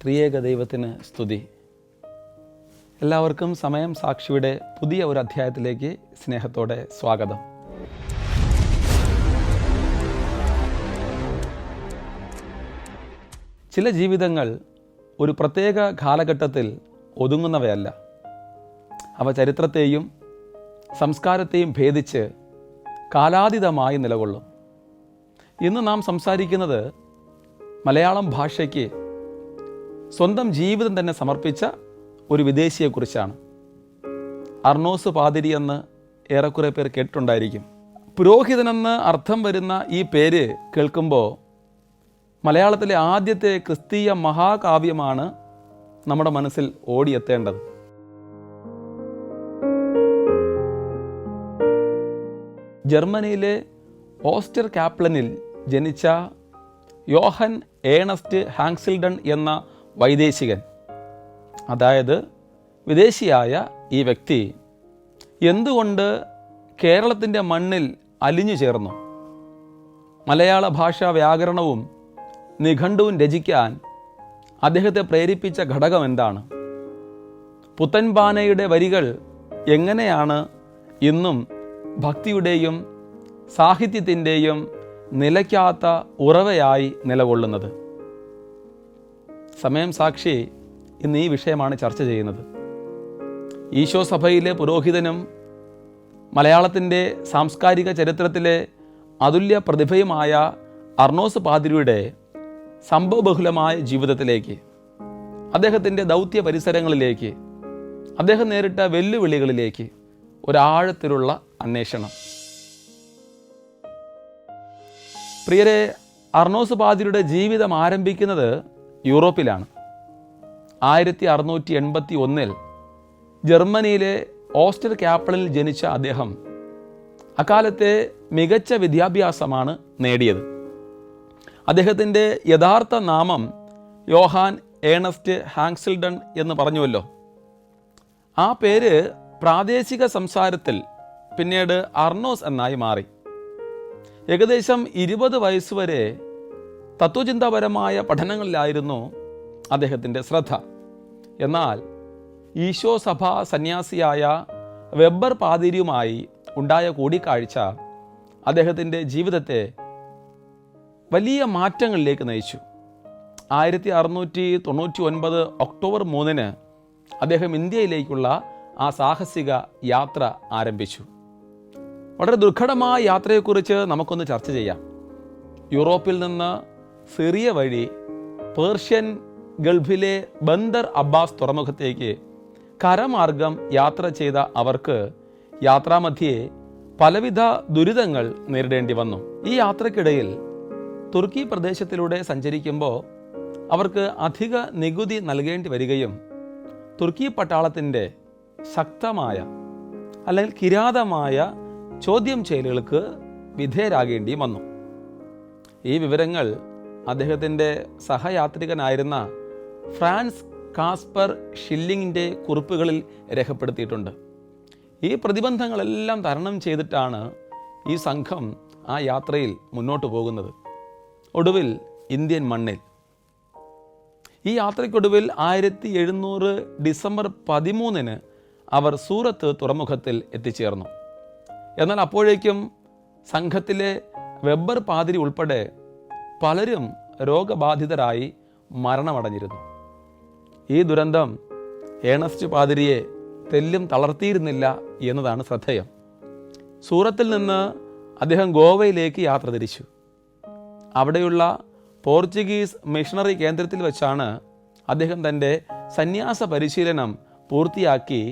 ത്രിയേക ദൈവത്തിന് സ്തുതി. എല്ലാവർക്കും സമയം സാക്ഷിയുടെ പുതിയ ഒരു അധ്യായത്തിലേക്ക് സ്നേഹത്തോടെ സ്വാഗതം. ചില ജീവിതങ്ങൾ ഒരു പ്രത്യേക കാലഘട്ടത്തിൽ ഒതുങ്ങുന്നവയല്ല. അവ ചരിത്രത്തെയും സംസ്കാരത്തെയും ഭേദിച്ച് കാലാതീതമായി നിലകൊള്ളും. ഇന്ന് നാം സംസാരിക്കുന്നത് മലയാളം ഭാഷയ്ക്ക് സ്വന്തം ജീവിതം തന്നെ സമർപ്പിച്ച ഒരു വിദേശിയെക്കുറിച്ചാണ്. അർണോസ് പാതിരി എന്ന് ഏറെക്കുറെ പേർ കേട്ടിട്ടുണ്ടായിരിക്കും. പുരോഹിതനെന്ന് അർത്ഥം വരുന്ന ഈ പേര് കേൾക്കുമ്പോൾ മലയാളത്തിലെ ആദ്യത്തെ ക്രിസ്തീയ മഹാകാവ്യമാണ് നമ്മുടെ മനസ്സിൽ ഓടിയെത്തേണ്ടത്. ജർമ്മനിയിലെ ഓസ്റ്റർ കാപ്ലനിൽ ജനിച്ച യോഹൻ ഏണസ്റ്റ് ഹാങ്സിൽഡൺ എന്ന വൈദേശികൻ, അതായത് വിദേശിയായ ഈ വ്യക്തി എന്തുകൊണ്ട് കേരളത്തിൻ്റെ മണ്ണിൽ അലിഞ്ഞു ചേർന്നു? മലയാള ഭാഷാ വ്യാകരണവും നിഘണ്ടുവും രചിക്കാൻ അദ്ദേഹത്തെ പ്രേരിപ്പിച്ച ഘടകം എന്താണ്? പുത്തൻപാനയുടെ വരികൾ എങ്ങനെയാണ് ഇന്നും ഭക്തിയുടെയും സാഹിത്യത്തിൻ്റെയും നിലയ്ക്കാത്ത ഉറവയായി നിലകൊള്ളുന്നത്? സമയം സാക്ഷി ഇന്ന് ഈ വിഷയമാണ് ചർച്ച ചെയ്യുന്നത്. ഈശോ സഭയിലെ പുരോഹിതനും മലയാളത്തിൻ്റെ സാംസ്കാരിക ചരിത്രത്തിലെ അതുല്യ പ്രതിഭയുമായ അർണോസ് പാതിരിയുടെ സംഭവബഹുലമായ ജീവിതത്തിലേക്ക്, അദ്ദേഹത്തിൻ്റെ ദൗത്യ പരിസരങ്ങളിലേക്ക്, അദ്ദേഹം നേരിട്ട വെല്ലുവിളികളിലേക്ക് ഒരാഴത്തിലുള്ള അന്വേഷണം. പ്രിയരെ, അർണോസ് പാതിരിയുടെ ജീവിതം ആരംഭിക്കുന്നത് യൂറോപ്പിലാണ്. 1681 ജർമ്മനിയിലെ ഓസ്റ്റർ കാപ്ലനിൽ ജനിച്ച അദ്ദേഹം അക്കാലത്തെ മികച്ച വിദ്യാഭ്യാസമാണ് നേടിയത്. അദ്ദേഹത്തിൻ്റെ യഥാർത്ഥ നാമം യോഹാൻ ഏണസ്റ്റ് ഹാങ്സിൽഡൺ എന്ന് പറഞ്ഞുവല്ലോ. ആ പേര് പ്രാദേശിക സംസാരത്തിൽ പിന്നീട് അർണോസ് എന്നായി മാറി. ഏകദേശം 20 വയസ്സുവരെ തത്വചിന്താപരമായ പഠനങ്ങളിലായിരുന്നു അദ്ദേഹത്തിൻ്റെ ശ്രദ്ധ. എന്നാൽ ഈശോ സഭാ സന്യാസിയായ വെബർ പാതിരിയുമായി ഉണ്ടായ കൂടിക്കാഴ്ച അദ്ദേഹത്തിൻ്റെ ജീവിതത്തെ വലിയ മാറ്റങ്ങളിലേക്ക് നയിച്ചു. 1699 ഒക്ടോബർ 3 അദ്ദേഹം ഇന്ത്യയിലേക്കുള്ള ആ സാഹസിക യാത്ര ആരംഭിച്ചു. വളരെ ദുർഘടമായ യാത്രയെക്കുറിച്ച് നമുക്കൊന്ന് ചർച്ച ചെയ്യാം. യൂറോപ്പിൽ നിന്ന് സിറിയ വഴി പേർഷ്യൻ ഗൾഫിലെ ബന്ദർ അബ്ബാസ് തുറമുഖത്തേക്ക് കരമാർഗം യാത്ര ചെയ്ത അവർക്ക് യാത്രാമധ്യേ പലവിധ ദുരിതങ്ങൾ നേരിടേണ്ടി വന്നു. ഈ യാത്രക്കിടയിൽ തുർക്കി പ്രദേശത്തിലൂടെ സഞ്ചരിക്കുമ്പോൾ അവർക്ക് അധിക നികുതി നൽകേണ്ടി വരികയും തുർക്കി പട്ടാളത്തിൻ്റെ ശക്തമായ അല്ലെങ്കിൽ കിരാതമായ ചോദ്യം ചെയ്യലുകൾക്ക് വിധേയരാകേണ്ടിയും വന്നു. ഈ വിവരങ്ങൾ അദ്ദേഹത്തിൻ്റെ സഹയാത്രികനായിരുന്ന ഫ്രാൻസ് കാസ്പർ ഷില്ലിങ്ങിൻ്റെ കുറിപ്പുകളിൽ രേഖപ്പെടുത്തിയിട്ടുണ്ട്. ഈ പ്രതിബന്ധങ്ങളെല്ലാം തരണം ചെയ്തിട്ടാണ് ഈ സംഘം ആ യാത്രയിൽ മുന്നോട്ട് പോകുന്നത്. ഒടുവിൽ ഇന്ത്യൻ മണ്ണിൽ ഈ യാത്രയ്ക്കൊടുവിൽ 1700 ഡിസംബർ 13 അവർ സൂറത്ത് തുറമുഖത്തിൽ എത്തിച്ചേർന്നു. എന്നാൽ അപ്പോഴേക്കും സംഘത്തിലെ വെബർ പാതിരി ഉൾപ്പെടെ പലരും രോഗബാധിതരായി മരണമടഞ്ഞിരുന്നു. ഈ ദുരന്തം ഏണസ്റ്റ് പാതിരിയെ തെല്ലും തളർത്തിയിരുന്നില്ല എന്നതാണ് ശ്രദ്ധേയം. സൂറത്തിൽ നിന്ന് അദ്ദേഹം ഗോവയിലേക്ക് യാത്ര തിരിച്ചു. അവിടെയുള്ള പോർച്ചുഗീസ് മിഷണറി കേന്ദ്രത്തിൽ വെച്ചാണ് അദ്ദേഹം തൻ്റെ സന്യാസ പരിശീലനം പൂർത്തിയാക്കി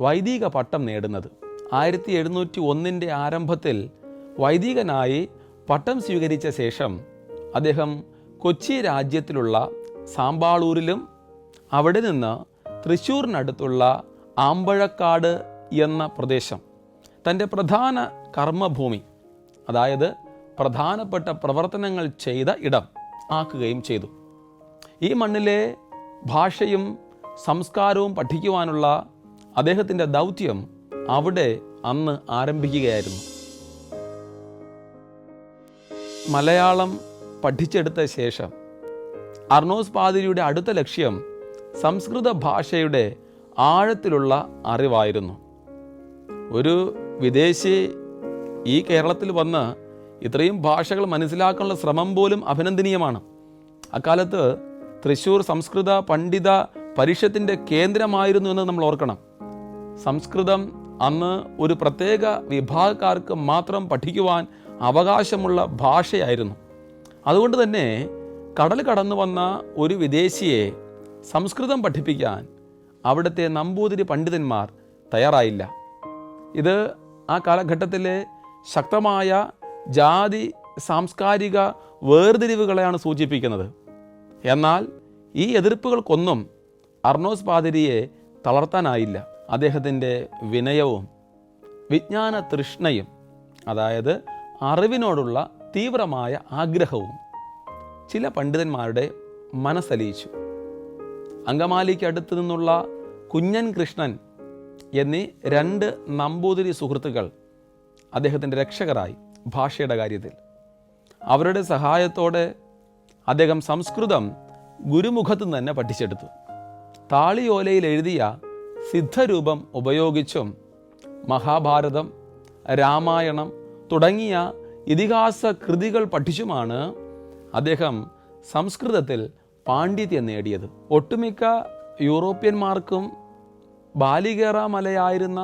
വൈദിക പട്ടം നേടുന്നത്. 1701 ആരംഭത്തിൽ വൈദികനായി പട്ടം സ്വീകരിച്ച ശേഷം അദ്ദേഹം കൊച്ചി രാജ്യത്തിലുള്ള സാമ്പാളൂരിലും അവിടെ നിന്ന് തൃശ്ശൂരിനടുത്തുള്ള ആമ്പഴക്കാട് എന്ന പ്രദേശം തൻ്റെ പ്രധാന കർമ്മഭൂമി, അതായത് പ്രധാനപ്പെട്ട പ്രവർത്തനങ്ങൾ ചെയ്ത ഇടം ആക്കുകയും ചെയ്തു. ഈ മണ്ണിലെ ഭാഷയും സംസ്കാരവും പഠിക്കുവാനുള്ള അദ്ദേഹത്തിൻ്റെ ദൗത്യം അവിടെ അന്ന് ആരംഭിക്കുകയായിരുന്നു. മലയാളം പഠിച്ചെടുത്ത ശേഷം അർണോസ് പാതിരിയുടെ അടുത്ത ലക്ഷ്യം സംസ്കൃത ഭാഷയുടെ ആഴത്തിലുള്ള അറിവായിരുന്നു. ഒരു വിദേശി ഈ കേരളത്തിൽ വന്ന് ഇത്രയും ഭാഷകൾ മനസ്സിലാക്കാനുള്ള ശ്രമം പോലും അഭിനന്ദനീയമാണ്. അക്കാലത്ത് തൃശ്ശൂർ സംസ്കൃത പണ്ഡിത പരിഷത്തിൻ്റെ കേന്ദ്രമായിരുന്നു എന്ന് നമ്മൾ ഓർക്കണം. സംസ്കൃതം അന്ന് ഒരു പ്രത്യേക വിഭാഗക്കാർക്ക് മാത്രം പഠിക്കുവാൻ അവകാശമുള്ള ഭാഷയായിരുന്നു. അതുകൊണ്ട് തന്നെ കടൽ കടന്നു വന്ന ഒരു വിദേശിയെ സംസ്കൃതം പഠിപ്പിക്കാൻ അവിടുത്തെ നമ്പൂതിരി പണ്ഡിതന്മാർ തയ്യാറായില്ല. ഇത് ആ കാലഘട്ടത്തിലെ ശക്തമായ ജാതി സാംസ്കാരിക വേർതിരിവുകളെയാണ് സൂചിപ്പിക്കുന്നത്. എന്നാൽ ഈ എതിർപ്പുകൾക്കൊന്നും അർണോസ് പാതിരിയെ തളർത്താനായില്ല. അദ്ദേഹത്തിൻ്റെ വിനയവും വിജ്ഞാന തൃഷ്ണയും, അതായത് അറിവിനോടുള്ള തീവ്രമായ ആഗ്രഹവും ചില പണ്ഡിതന്മാരുടെ മനസ്സലിയിച്ചു. അങ്കമാലിക്ക് അടുത്ത് നിന്നുള്ള കുഞ്ഞൻ കൃഷ്ണൻ എന്നീ 2 നമ്പൂതിരി സുഹൃത്തുക്കൾ അദ്ദേഹത്തിൻ്റെ രക്ഷകരായി ഭാഷയുടെ കാര്യത്തിൽ. അവരുടെ സഹായത്തോടെ അദ്ദേഹം സംസ്കൃതം ഗുരുമുഖത്ത് നിന്ന് തന്നെ പഠിച്ചെടുത്തു. താളിയോലയിൽ എഴുതിയ സിദ്ധരൂപം ഉപയോഗിച്ചും മഹാഭാരതം, രാമായണം തുടങ്ങിയ ഇതിഹാസ കൃതികൾ പഠിച്ചുമാണ് അദ്ദേഹം സംസ്കൃതത്തിൽ പാണ്ഡിത്യം നേടിയത്. ഒട്ടുമിക്ക യൂറോപ്യന്മാർക്കും ബാലികേറാമലയായിരുന്ന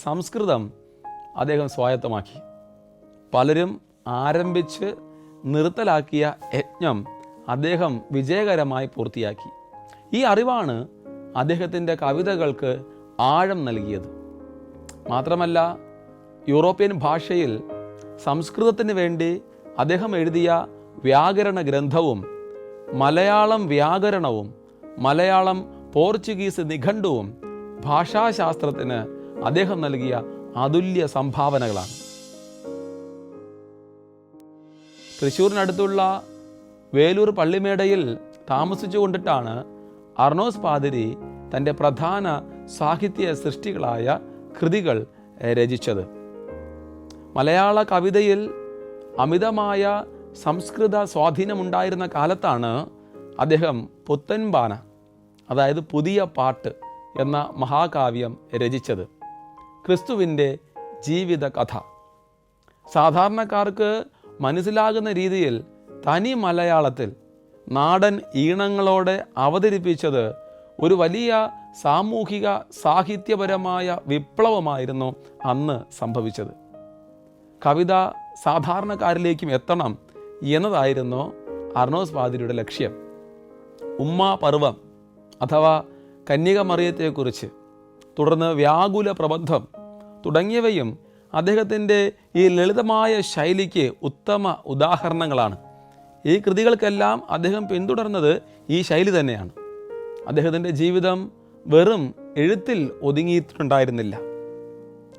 സംസ്കൃതം അദ്ദേഹം സ്വായത്തമാക്കി. പലരും ആരംഭിച്ച് നിർത്തലാക്കിയ യജ്ഞം അദ്ദേഹം വിജയകരമായി പൂർത്തിയാക്കി. ഈ അറിവാണ് അദ്ദേഹത്തിൻ്റെ കവിതകൾക്ക് ആഴം നൽകിയത്. മാത്രമല്ല, യൂറോപ്യൻ ഭാഷയിൽ സംസ്കൃതത്തിന് വേണ്ടി അദ്ദേഹം എഴുതിയ വ്യാകരണ ഗ്രന്ഥവും മലയാളം വ്യാകരണവും മലയാളം പോർച്ചുഗീസ് നിഘണ്ടുവും ഭാഷാശാസ്ത്രത്തിന് അദ്ദേഹം നൽകിയ അതുല്യ സംഭാവനകളാണ്. തൃശ്ശൂരിനടുത്തുള്ള വേലൂർ പള്ളിമേടയിൽ താമസിച്ചു കൊണ്ടിട്ടാണ് അർണോസ് പാതിരി തൻ്റെ പ്രധാന സാഹിത്യ സൃഷ്ടികളായ കൃതികൾ രചിച്ചത്. മലയാള കവിതയിൽ അമിതമായ സംസ്കൃത സ്വാധീനമുണ്ടായിരുന്ന കാലത്താണ് അദ്ദേഹം പുത്തൻപാന, അതായത് പുതിയ പാട്ട് എന്ന മഹാകാവ്യം രചിച്ചത്. ക്രിസ്തുവിൻ്റെ ജീവിത കഥ സാധാരണക്കാർക്ക് മനസ്സിലാകുന്ന രീതിയിൽ തനി മലയാളത്തിൽ നാടൻ ഈണങ്ങളോടെ അവതരിപ്പിച്ചത് ഒരു വലിയ സാമൂഹിക സാഹിത്യപരമായ വിപ്ലവമായിരുന്നു അന്ന് സംഭവിച്ചത്. കവിത സാധാരണക്കാരിലേക്കും എത്തണം എന്നതായിരുന്നു അർണോസ് പാതിരിയുടെ ലക്ഷ്യം. ഉമ്മാ പർവം അഥവാ കന്യക മറിയത്തെക്കുറിച്ച്, തുടർന്ന് വ്യാകുല പ്രബന്ധം തുടങ്ങിയവയും അദ്ദേഹത്തിൻ്റെ ഈ ലളിതമായ ശൈലിക്ക് ഉത്തമ ഉദാഹരണങ്ങളാണ്. ഈ കൃതികൾക്കെല്ലാം അദ്ദേഹം പിന്തുടർന്നത് ഈ ശൈലി തന്നെയാണ്. അദ്ദേഹത്തിൻ്റെ ജീവിതം വെറും എഴുത്തിൽ ഒതുങ്ങിയിട്ടുണ്ടായിരുന്നില്ല.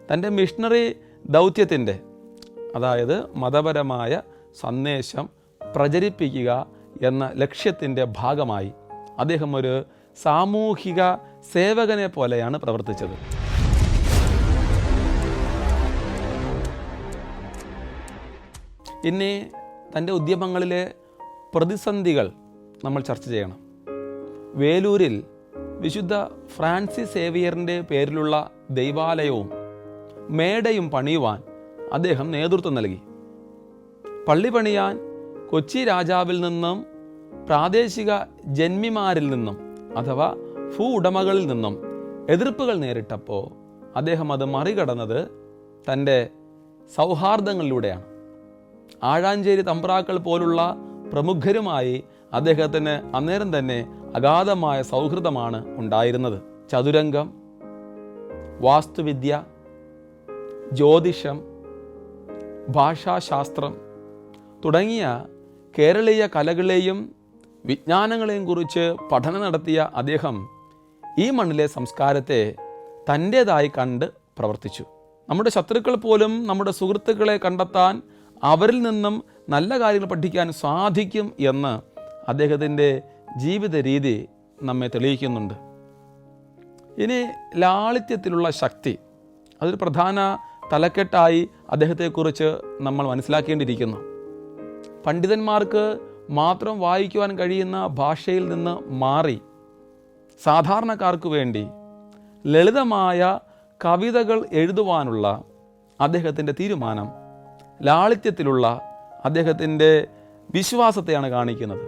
തൻ്റെ മിഷണറി ദൗത്യത്തിൻ്റെ, അതായത് മതപരമായ സന്ദേശം പ്രചരിപ്പിക്കുക എന്ന ലക്ഷ്യത്തിൻ്റെ ഭാഗമായി അദ്ദേഹം ഒരു സാമൂഹിക സേവകനെ പോലെയാണ് പ്രവർത്തിച്ചത്. ഇനി തൻ്റെ ഉദ്യമങ്ങളിലെ പ്രതിസന്ധികൾ നമ്മൾ ചർച്ച ചെയ്യണം. വേലൂരിൽ വിശുദ്ധ ഫ്രാൻസിസ് സേവിയറിൻ്റെ പേരിലുള്ള ദൈവാലയവും മേടയും പണിയുവാൻ അദ്ദേഹം നേതൃത്വം നൽകി. പള്ളി പണിയാൻ കൊച്ചി രാജാവിൽ നിന്നും പ്രാദേശിക ജന്മിമാരിൽ നിന്നും അഥവാ ഭൂ ഉടമകളിൽ നിന്നും എതിർപ്പുകൾ നേരിട്ടപ്പോൾ അദ്ദേഹം അത് മറികടന്നത് തൻ്റെ സൗഹാർദ്ദങ്ങളിലൂടെയാണ്. ആഴാഞ്ചേരി തമ്പ്രാക്കൾ പോലുള്ള പ്രമുഖരുമായി അദ്ദേഹത്തിന് അന്നേരം തന്നെ അഗാധമായ സൗഹൃദമാണ് ഉണ്ടായിരുന്നത്. ചതുരംഗം, വാസ്തുവിദ്യ, ജ്യോതിഷം, ഭാഷാശാസ്ത്രം തുടങ്ങിയ കേരളീയ കലകളെയും വിജ്ഞാനങ്ങളെയും കുറിച്ച് പഠനം നടത്തിയ അദ്ദേഹം ഈ മണ്ണിലെ സംസ്കാരത്തെ തൻ്റേതായി കണ്ട് പ്രവർത്തിച്ചു. നമ്മുടെ ശത്രുക്കൾ പോലും നമ്മുടെ സുഹൃത്തുക്കളെ കണ്ടെത്താൻ, അവരിൽ നിന്നും നല്ല കാര്യങ്ങൾ പഠിക്കാൻ സാധിക്കും എന്ന് അദ്ദേഹത്തിൻ്റെ ജീവിത രീതി നമ്മെ തെളിയിക്കുന്നുണ്ട്. ഇനി ലാളിത്യത്തിലുള്ള ശക്തി, അതൊരു പ്രധാന തലക്കെട്ടായി അദ്ദേഹത്തെക്കുറിച്ച് നമ്മൾ മനസ്സിലാക്കേണ്ടിയിരിക്കുന്നു. പണ്ഡിതന്മാർക്ക് മാത്രം വായിക്കുവാൻ കഴിയുന്ന ഭാഷയിൽ നിന്ന് മാറി സാധാരണക്കാർക്ക് വേണ്ടി ലളിതമായ കവിതകൾ എഴുതുവാനുള്ള അദ്ദേഹത്തിൻ്റെ തീരുമാനം ലാളിത്യത്തിലുള്ള അദ്ദേഹത്തിൻ്റെ വിശ്വാസത്തെയാണ് കാണിക്കുന്നത്.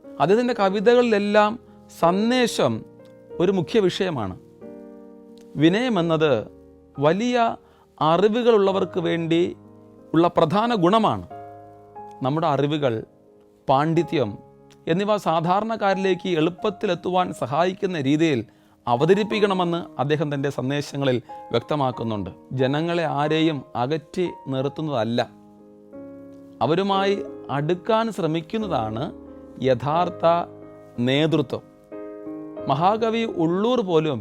അദ്ദേഹത്തിൻ്റെ കവിതകളിലെല്ലാം സന്ദേശം ഒരു മുഖ്യ വിഷയമാണ്. വിനയമെന്നത് വലിയ അറിവുകളുള്ളവർക്ക് വേണ്ടി ഉള്ള പ്രധാന ഗുണമാണ്. നമ്മുടെ അറിവുകൾ, പാണ്ഡിത്യം എന്നിവ സാധാരണക്കാരിലേക്ക് എളുപ്പത്തിലെത്തുവാൻ സഹായിക്കുന്ന രീതിയിൽ അവതരിപ്പിക്കണമെന്ന് അദ്ദേഹം തൻ്റെ സന്ദേശങ്ങളിൽ വ്യക്തമാക്കുന്നുണ്ട്. ജനങ്ങളെ ആരെയും അകറ്റി നിർത്തുന്നതല്ല, അവരുമായി അടുക്കാൻ ശ്രമിക്കുന്നതാണ് യഥാർത്ഥ നേതൃത്വം. മഹാകവി ഉള്ളൂർ പോലും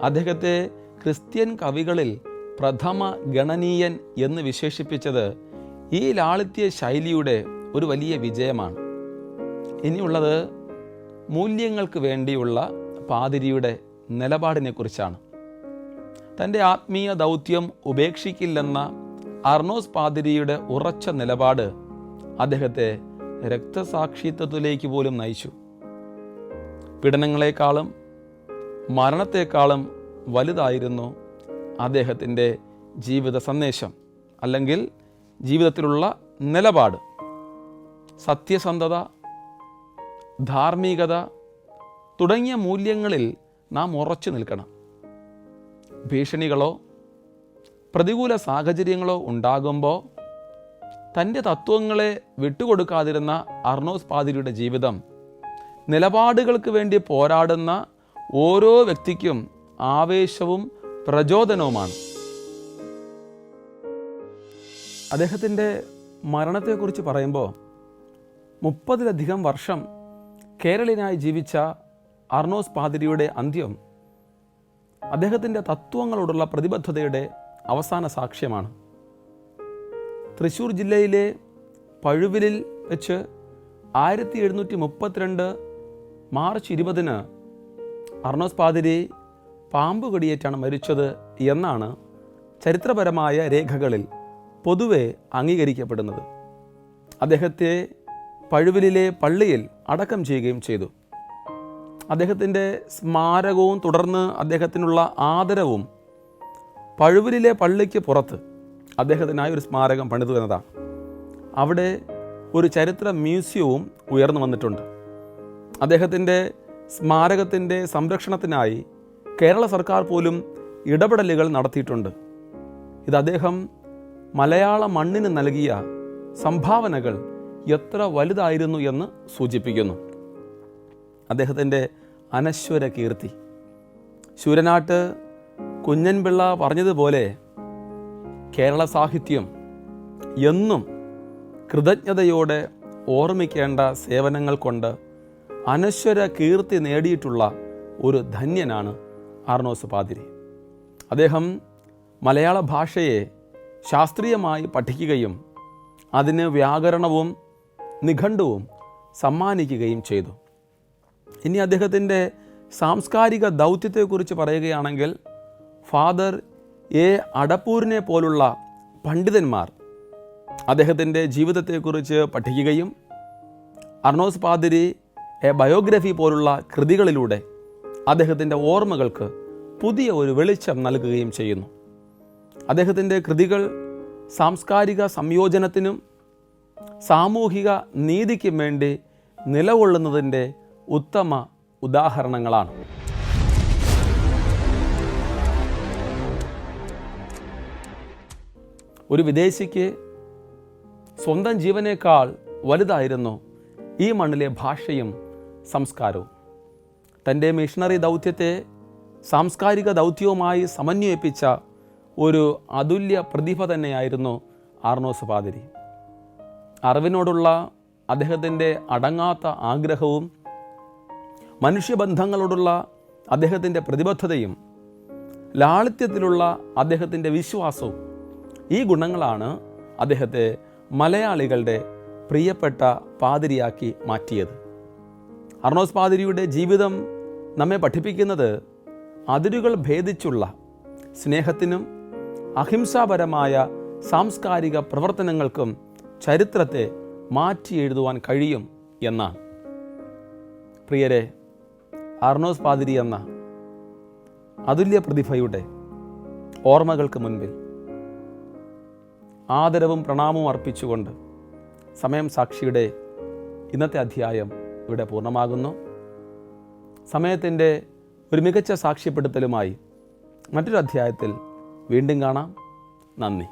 അദ്ദേഹത്തെ ക്രിസ്ത്യൻ കവികളിൽ പ്രഥമ ഗണനീയൻ എന്ന് വിശേഷിപ്പിച്ചത് ഈ ലാളിത്യ ശൈലിയുടെ ഒരു വലിയ വിജയമാണ്. ഇനിയുള്ളത് മൂല്യങ്ങൾക്ക് വേണ്ടിയുള്ള പാതിരിയുടെ നിലപാടിനെ കുറിച്ചാണ്. തൻ്റെ ആത്മീയ ദൗത്യം ഉപേക്ഷിക്കില്ലെന്ന അർണോസ് പാതിരിയുടെ ഉറച്ച നിലപാട് അദ്ദേഹത്തെ രക്തസാക്ഷിത്വത്തിലേക്ക് പോലും നയിച്ചു. പീഡനങ്ങളെക്കാളും മരണത്തെക്കാളും വലുതായിരുന്നു അദ്ദേഹത്തിൻ്റെ ജീവിത സന്ദേശം, അല്ലെങ്കിൽ ജീവിതത്തിലുള്ള നിലപാട്. സത്യസന്ധത, ധാർമ്മികത തുടങ്ങിയ മൂല്യങ്ങളിൽ നാം ഉറച്ചു നിൽക്കണം. ഭീഷണികളോ പ്രതികൂല സാഹചര്യങ്ങളോ ഉണ്ടാകുമ്പോൾ തൻ്റെ തത്വങ്ങളെ വിട്ടുകൊടുക്കാതിരുന്ന അർണോസ് പാതിരിയുടെ ജീവിതം നിലപാടുകൾക്ക് വേണ്ടി പോരാടുന്ന ഓരോ വ്യക്തിക്കും ആവേശവും പ്രചോദനവുമാണ്. അദ്ദേഹത്തിൻ്റെ മരണത്തെക്കുറിച്ച് പറയുമ്പോൾ 30-ലധികം വർഷം കേരളീയനായി ജീവിച്ച അർണോസ് പാതിരിയുടെ അന്ത്യം അദ്ദേഹത്തിൻ്റെ തത്വങ്ങളോടുള്ള പ്രതിബദ്ധതയുടെ അവസാന സാക്ഷ്യമാണ്. തൃശ്ശൂർ ജില്ലയിലെ പഴുവിലിൽ വെച്ച് 1732 മാർച്ച് 20 അർണോസ് പാതിരി പാമ്പ് കടിയേറ്റാണ് മരിച്ചത് എന്നാണ് ചരിത്രപരമായ രേഖകളിൽ പൊതുവെ അംഗീകരിക്കപ്പെടുന്നത്. അദ്ദേഹത്തെ പഴുവിലിലെ പള്ളിയിൽ അടക്കം ചെയ്യുകയും ചെയ്തു. അദ്ദേഹത്തിൻ്റെ സ്മാരകവും തുടർന്ന് അദ്ദേഹത്തിനുള്ള ആദരവും പഴുവിലിലെ പള്ളിക്ക് പുറത്ത് അദ്ദേഹത്തിനായി ഒരു സ്മാരകം പണിതു എന്നതാണ്. അവിടെ ഒരു ചരിത്ര മ്യൂസിയവും ഉയർന്നു വന്നിട്ടുണ്ട്. അദ്ദേഹത്തിൻ്റെ സ്മാരകത്തിൻ്റെ സംരക്ഷണത്തിനായി കേരള സർക്കാർ പോലും ഇടപെടലുകൾ നടത്തിയിട്ടുണ്ട്. ഇത് അദ്ദേഹം മലയാള മണ്ണിന് നൽകിയ സംഭാവനകൾ എത്ര വലുതായിരുന്നു എന്ന് സൂചിപ്പിക്കുന്നു. അദ്ദേഹത്തിൻ്റെ അനശ്വര കീർത്തി. ശൂരനാട്ട് കുഞ്ഞൻപിള്ള പറഞ്ഞതുപോലെ കേരള സാഹിത്യം എന്നും കൃതജ്ഞതയോടെ ഓർമ്മിക്കേണ്ട സേവനങ്ങൾ കൊണ്ട് അനശ്വര കീർത്തി നേടിയിട്ടുള്ള ഒരു ധന്യനാണ് അർണോസ് പാതിരി. അദ്ദേഹം മലയാള ഭാഷയെ ശാസ്ത്രീയമായി പഠിക്കുകയും അതിന് വ്യാകരണവും നിഘണ്ടുവും സമ്മാനിക്കുകയും ചെയ്തു. ഇനി അദ്ദേഹത്തിൻ്റെ സാംസ്കാരിക ദൗത്യത്തെക്കുറിച്ച് പറയുകയാണെങ്കിൽ ഫാദർ എ അടപ്പൂരിനെ പോലുള്ള പണ്ഡിതന്മാർ അദ്ദേഹത്തിൻ്റെ ജീവിതത്തെക്കുറിച്ച് പഠിക്കുകയും അർണോസ് പാതിരി എ ബയോഗ്രഫി പോലുള്ള കൃതികളിലൂടെ അദ്ദേഹത്തിൻ്റെ ഓർമ്മകൾക്ക് പുതിയ ഒരു വെളിച്ചം നൽകുകയും ചെയ്യുന്നു. അദ്ദേഹത്തിൻ്റെ കൃതികൾ സാംസ്കാരിക സംയോജനത്തിനും സാമൂഹിക നീതിക്കും വേണ്ടി നിലകൊള്ളുന്നതിൻ്റെ ഉത്തമ ഉദാഹരണങ്ങളാണ്. ഒരു വിദേശിക്ക് സ്വന്തം ജീവനേക്കാൾ വലുതായിരുന്നു ഈ മണ്ണിലെ ഭാഷയും സംസ്കാരവും. തൻ്റെ മിഷണറി ദൗത്യത്തെ സാംസ്കാരിക ദൗത്യവുമായി സമന്വയിപ്പിച്ച ഒരു അതുല്യ പ്രതിഭ തന്നെയായിരുന്നു അർണോസ് പാതിരി. അറിവിനോടുള്ള അദ്ദേഹത്തിൻ്റെ അടങ്ങാത്ത ആഗ്രഹവും മനുഷ്യബന്ധങ്ങളോടുള്ള അദ്ദേഹത്തിൻ്റെ പ്രതിബദ്ധതയും ലാളിത്യത്തിലുള്ള അദ്ദേഹത്തിൻ്റെ വിശ്വാസവും, ഈ ഗുണങ്ങളാണ് അദ്ദേഹത്തെ മലയാളികളുടെ പ്രിയപ്പെട്ട പാതിരിയാക്കി മാറ്റിയത്. അർണോസ് പാതിരിയുടെ ജീവിതം നമ്മെ പഠിപ്പിക്കുന്നത് അതിരുകൾ ഭേദിച്ചുള്ള സ്നേഹത്തിനും അഹിംസാപരമായ സാംസ്കാരിക പ്രവർത്തനങ്ങൾക്കും ചരിത്രത്തെ മാറ്റി എഴുതുവാൻ കഴിയും എന്നാണ്. പ്രിയരെ, അർണോസ് പാതിരി എന്ന അതുല്യ പ്രതിഭയുടെ ഓർമ്മകൾക്ക് മുൻപിൽ ആദരവും പ്രണാമവും അർപ്പിച്ചുകൊണ്ട് സമയം സാക്ഷിയുടെ ഇന്നത്തെ അധ്യായം ഇവിടെ പൂർണ്ണമാകുന്നു. സമയത്തിൻ്റെ ഒരു മികച്ച സാക്ഷ്യപ്പെടുത്തലുമായി മറ്റൊരു അധ്യായത്തിൽ വീണ്ടും കാണാം. നന്ദി.